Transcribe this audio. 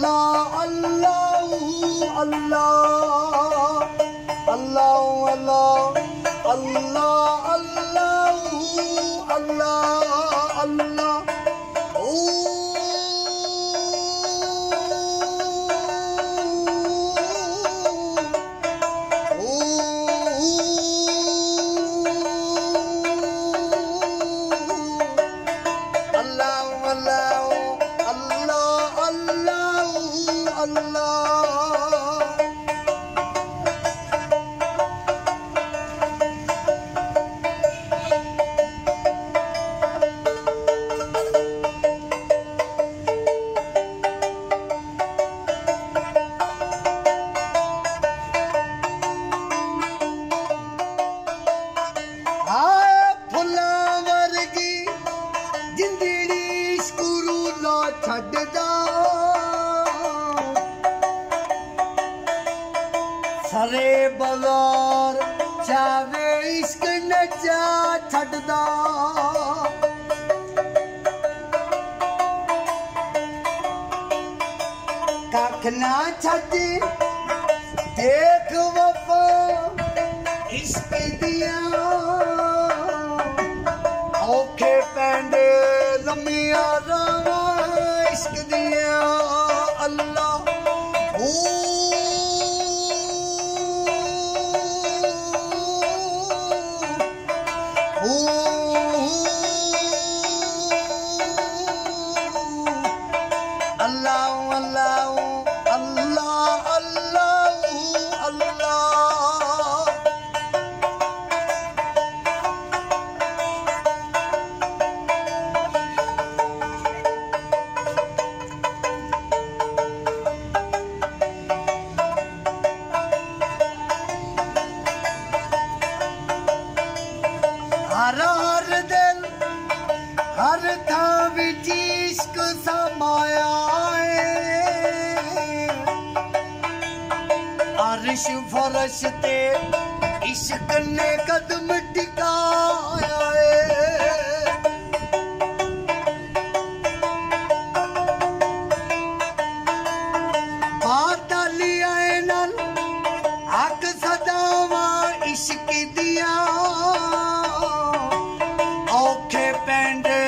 अल्लाह अल्लाह अल्लाह अल्लाह अल्लाह अल्लाह अल्लाह अल्लाह अल्लाह सरे बगैर चावे इश्क नचा छड़दा कख ना छड़ देख वफा इश्क दिया औखे पैंडे लम्मिया रावा इश्क दिया अल्लाह हर दिल हर था विच इश्क समाया अर्श फरश ते इश्क ने कदम टिकाया बात लिया नल हक सदावा इश्क दिया औखे पैंडे